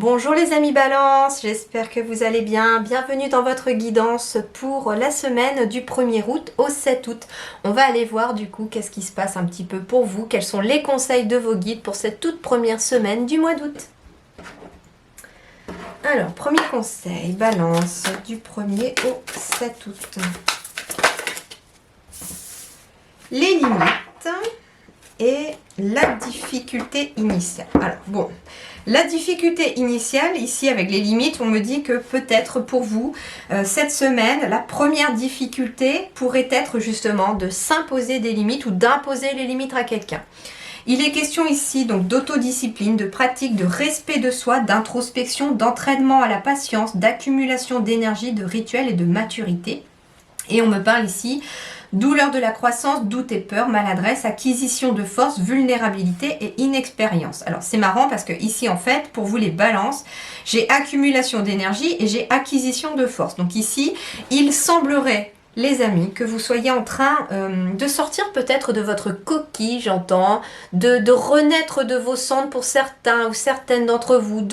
Bonjour les amis Balance, j'espère que vous allez bien. Bienvenue dans votre guidance pour la semaine du 1er août au 7 août. On va aller voir du coup qu'est-ce qui se passe un petit peu pour vous, quels sont les conseils de vos guides pour cette toute première semaine du mois d'août. Alors, premier conseil, Balance, du 1er au 7 août. Les limites et la difficulté initiale. Alors, bon, la difficulté initiale, ici avec les limites, on me dit que peut-être pour vous, cette semaine, la première difficulté pourrait être justement de s'imposer des limites ou d'imposer les limites à quelqu'un. Il est question ici donc d'autodiscipline, de pratique, de respect de soi, d'introspection, d'entraînement à la patience, d'accumulation d'énergie, de rituel et de maturité. Et on me parle ici douleur de la croissance, doute et peur, maladresse, acquisition de force, vulnérabilité et inexpérience. Alors c'est marrant parce que ici en fait, pour vous les balances, j'ai accumulation d'énergie et j'ai acquisition de force. Donc ici, il semblerait, les amis, que vous soyez en train de sortir peut-être de votre coquille, j'entends, de renaître de vos cendres pour certains ou certaines d'entre vous.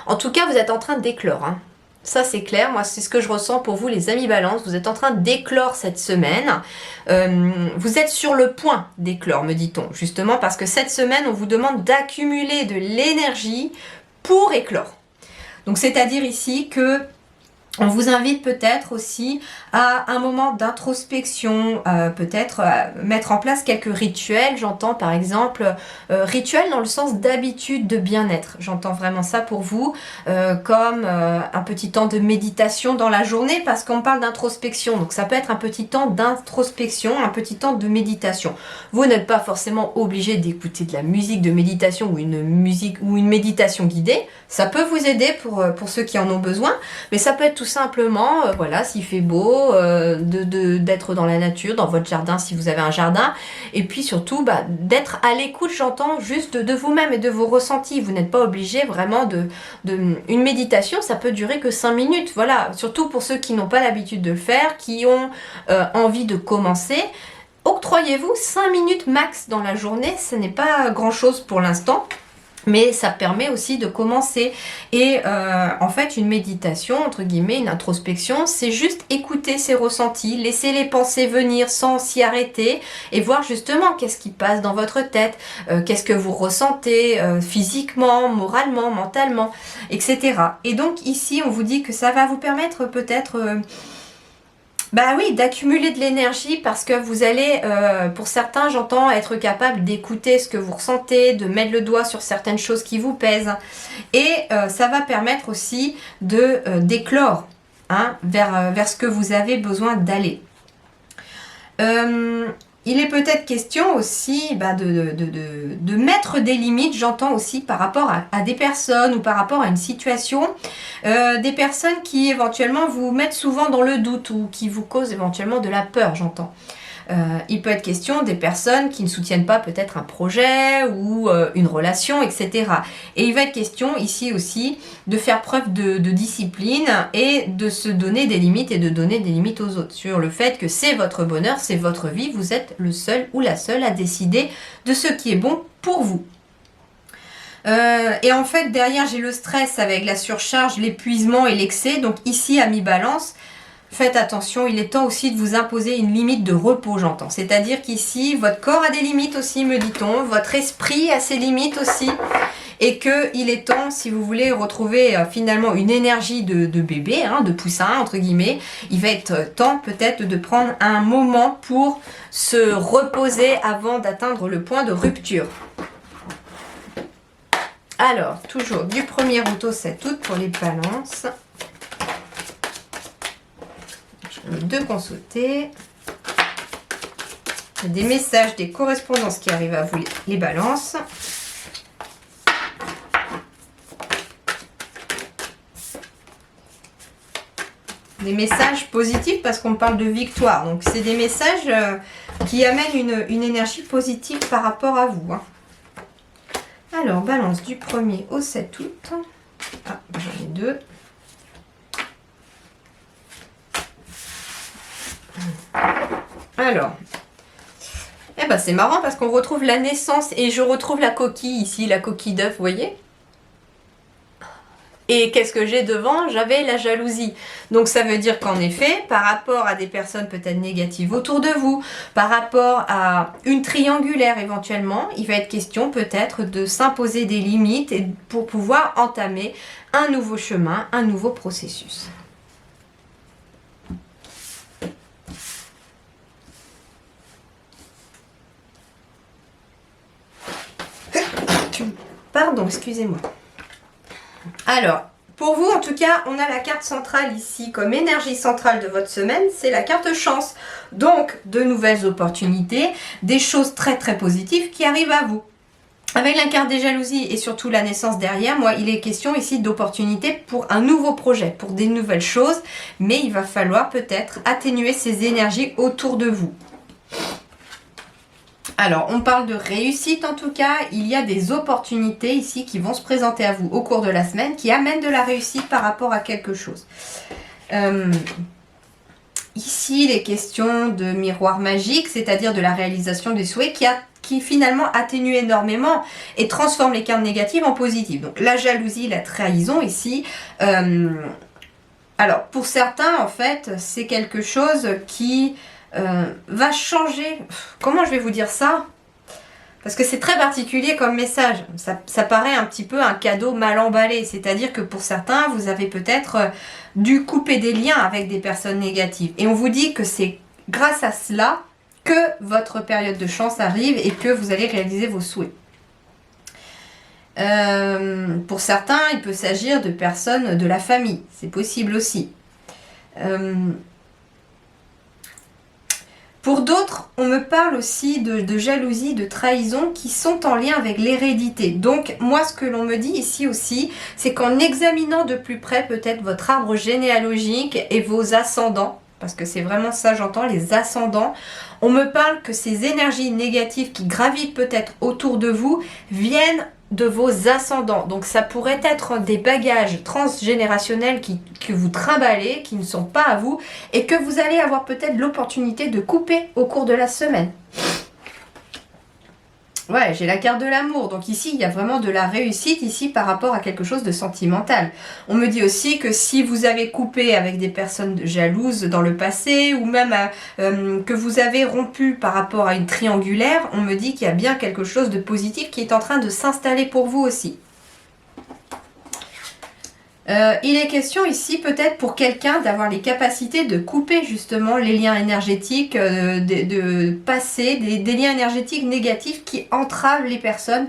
En tout cas, vous êtes en train d'éclore, hein. Ça c'est clair, moi c'est ce que je ressens pour vous les amis Balance, vous êtes en train d'éclore cette semaine, vous êtes sur le point d'éclore me dit-on, justement parce que cette semaine on vous demande d'accumuler de l'énergie pour éclore. Donc c'est-à-dire ici que on vous invite peut-être aussi à un moment d'introspection, peut-être mettre en place quelques rituels. J'entends par exemple rituels dans le sens d'habitude de bien-être. J'entends vraiment ça pour vous, comme un petit temps de méditation dans la journée parce qu'on parle d'introspection. Donc ça peut être un petit temps d'introspection, un petit temps de méditation. Vous n'êtes pas forcément obligé d'écouter de la musique de méditation ou une méditation guidée. Ça peut vous aider pour ceux qui en ont besoin, mais ça peut être tout simplement, voilà, s'il fait beau, d'être dans la nature, dans votre jardin si vous avez un jardin, et puis surtout d'être à l'écoute, j'entends, juste de vous-même et de vos ressentis. Vous n'êtes pas obligé vraiment une méditation, ça peut durer que 5 minutes, voilà, surtout pour ceux qui n'ont pas l'habitude de le faire, qui ont envie de commencer. Octroyez-vous 5 minutes max dans la journée, ce n'est pas grand-chose pour l'instant. Mais ça permet aussi de commencer. Et en fait, une méditation, entre guillemets, une introspection, c'est juste écouter ses ressentis, laisser les pensées venir sans s'y arrêter et voir justement qu'est-ce qui passe dans votre tête, qu'est-ce que vous ressentez physiquement, moralement, mentalement, etc. Et donc ici, on vous dit que ça va vous permettre peut-être... oui, d'accumuler de l'énergie parce que vous allez, pour certains, j'entends, être capable d'écouter ce que vous ressentez, de mettre le doigt sur certaines choses qui vous pèsent. Et ça va permettre aussi d'éclore vers ce que vous avez besoin d'aller. Il est peut-être question aussi de mettre des limites, j'entends aussi par rapport à des personnes ou par rapport à une situation, des personnes qui éventuellement vous mettent souvent dans le doute ou qui vous causent éventuellement de la peur, j'entends. Il peut être question des personnes qui ne soutiennent pas peut-être un projet ou une relation, etc. Et il va être question ici aussi de faire preuve de discipline et de se donner des limites et de donner des limites aux autres sur le fait que c'est votre bonheur, c'est votre vie, vous êtes le seul ou la seule à décider de ce qui est bon pour vous. Et en fait derrière j'ai le stress avec la surcharge, l'épuisement et l'excès. Donc ici amis Balance, faites attention, il est temps aussi de vous imposer une limite de repos, j'entends. C'est-à-dire qu'ici, votre corps a des limites aussi, me dit-on, votre esprit a ses limites aussi, et qu'il est temps, si vous voulez retrouver finalement une énergie de bébé, de poussin, entre guillemets, il va être temps peut-être de prendre un moment pour se reposer avant d'atteindre le point de rupture. Alors, toujours du 1er août au 7 août pour les balances. De consulter des messages, des correspondances qui arrivent à vous les balances. Des messages positifs parce qu'on parle de victoire. Donc c'est des messages qui amènent une énergie positive par rapport à vous. Alors balance du 1er au 7 août. Ah, j'en ai deux. Alors, c'est marrant parce qu'on retrouve la naissance et je retrouve la coquille ici, la coquille d'œuf, vous voyez? Et qu'est-ce que j'ai devant? J'avais la jalousie. Donc ça veut dire qu'en effet, par rapport à des personnes peut-être négatives autour de vous, par rapport à une triangulaire éventuellement, il va être question peut-être de s'imposer des limites et pour pouvoir entamer un nouveau chemin, un nouveau processus. Pardon, excusez-moi. Alors, pour vous, en tout cas, on a la carte centrale ici comme énergie centrale de votre semaine, c'est la carte chance. Donc, de nouvelles opportunités, des choses très très positives qui arrivent à vous. Avec la carte des jalousies et surtout la naissance derrière, moi, il est question ici d'opportunités pour un nouveau projet, pour des nouvelles choses, mais il va falloir peut-être atténuer ces énergies autour de vous. Alors, on parle de réussite en tout cas, il y a des opportunités ici qui vont se présenter à vous au cours de la semaine, qui amènent de la réussite par rapport à quelque chose. Ici, les questions de miroir magique, c'est-à-dire de la réalisation des souhaits qui finalement atténue énormément et transforme les cartes négatives en positives. Donc la jalousie, la trahison ici. Alors, pour certains, en fait, c'est quelque chose qui... va changer. Comment je vais vous dire ça? Parce que c'est très particulier comme message. Ça paraît un petit peu un cadeau mal emballé. C'est-à-dire que pour certains, vous avez peut-être dû couper des liens avec des personnes négatives. Et on vous dit que c'est grâce à cela que votre période de chance arrive et que vous allez réaliser vos souhaits. Pour certains, il peut s'agir de personnes de la famille. C'est possible aussi. Pour d'autres, on me parle aussi de jalousie, de trahison qui sont en lien avec l'hérédité. Donc, moi, ce que l'on me dit ici aussi, c'est qu'en examinant de plus près peut-être votre arbre généalogique et vos ascendants, parce que c'est vraiment ça, j'entends, les ascendants, on me parle que ces énergies négatives qui gravitent peut-être autour de vous viennent de vos ascendants. Donc ça pourrait être des bagages transgénérationnels que vous trimballez, qui ne sont pas à vous, et que vous allez avoir peut-être l'opportunité de couper au cours de la semaine. Ouais, j'ai la carte de l'amour. Donc ici, il y a vraiment de la réussite ici par rapport à quelque chose de sentimental. On me dit aussi que si vous avez coupé avec des personnes jalouses dans le passé ou même que vous avez rompu par rapport à une triangulaire, on me dit qu'il y a bien quelque chose de positif qui est en train de s'installer pour vous aussi. Il est question ici peut-être pour quelqu'un d'avoir les capacités de couper justement les liens énergétiques, de passer des liens énergétiques négatifs qui entravent les personnes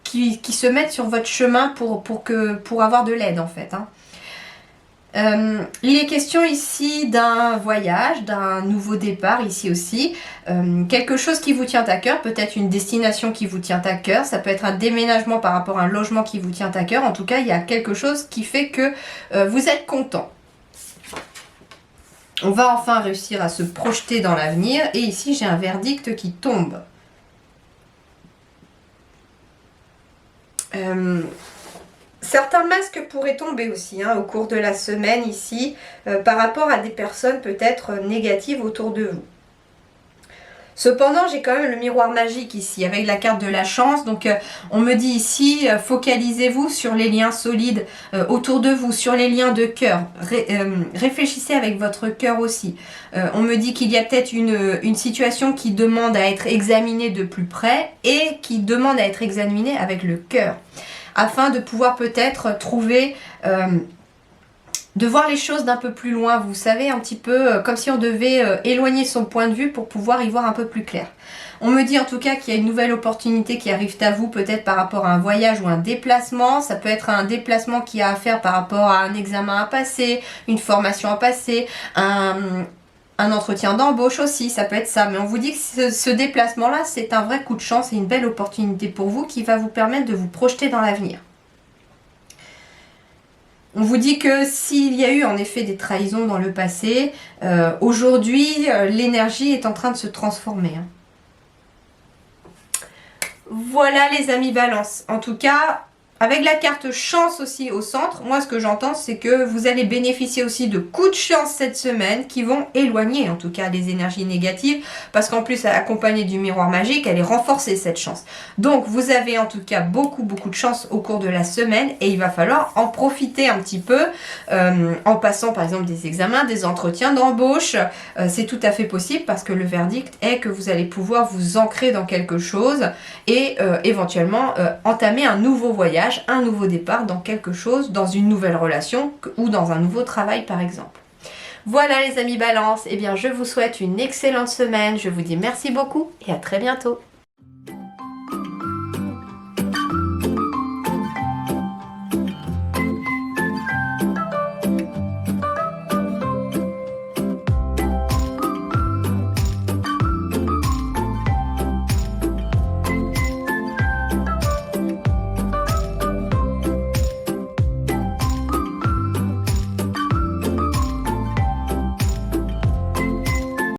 qui se mettent sur votre chemin pour avoir de l'aide en fait. Hein. Il est question ici d'un voyage, d'un nouveau départ ici aussi, quelque chose qui vous tient à cœur, peut-être une destination qui vous tient à cœur, ça peut être un déménagement par rapport à un logement qui vous tient à cœur, en tout cas il y a quelque chose qui fait que vous êtes content. On va enfin réussir à se projeter dans l'avenir et ici j'ai un verdict qui tombe. Certains masques pourraient tomber aussi au cours de la semaine ici par rapport à des personnes peut-être négatives autour de vous. Cependant, j'ai quand même le miroir magique ici avec la carte de la chance. Donc, on me dit ici, focalisez-vous sur les liens solides autour de vous, sur les liens de cœur. Réfléchissez avec votre cœur aussi. On me dit qu'il y a peut-être une situation qui demande à être examinée de plus près et qui demande à être examinée avec le cœur. Afin de pouvoir peut-être trouver, de voir les choses d'un peu plus loin, vous savez, un petit peu comme si on devait éloigner son point de vue pour pouvoir y voir un peu plus clair. On me dit en tout cas qu'il y a une nouvelle opportunité qui arrive à vous, peut-être par rapport à un voyage ou un déplacement. Ça peut être un déplacement qui a à faire par rapport à un examen à passer, une formation à passer, un entretien d'embauche aussi, ça peut être ça. Mais on vous dit que ce déplacement-là, c'est un vrai coup de chance et une belle opportunité pour vous qui va vous permettre de vous projeter dans l'avenir. On vous dit que s'il y a eu en effet des trahisons dans le passé, aujourd'hui, l'énergie est en train de se transformer. Voilà les amis Balance. En tout cas, Avec la carte chance aussi au centre, moi ce que j'entends c'est que vous allez bénéficier aussi de coups de chance cette semaine qui vont éloigner en tout cas les énergies négatives parce qu'en plus accompagnée du miroir magique, elle est renforcée cette chance. Donc vous avez en tout cas beaucoup de chance au cours de la semaine et il va falloir en profiter un petit peu en passant par exemple des examens, des entretiens d'embauche. C'est tout à fait possible parce que le verdict est que vous allez pouvoir vous ancrer dans quelque chose et éventuellement entamer un nouveau voyage, un nouveau départ dans quelque chose, dans une nouvelle relation ou dans un nouveau travail par exemple. Voilà les amis Balance, eh bien je vous souhaite une excellente semaine, je vous dis merci beaucoup et à très bientôt.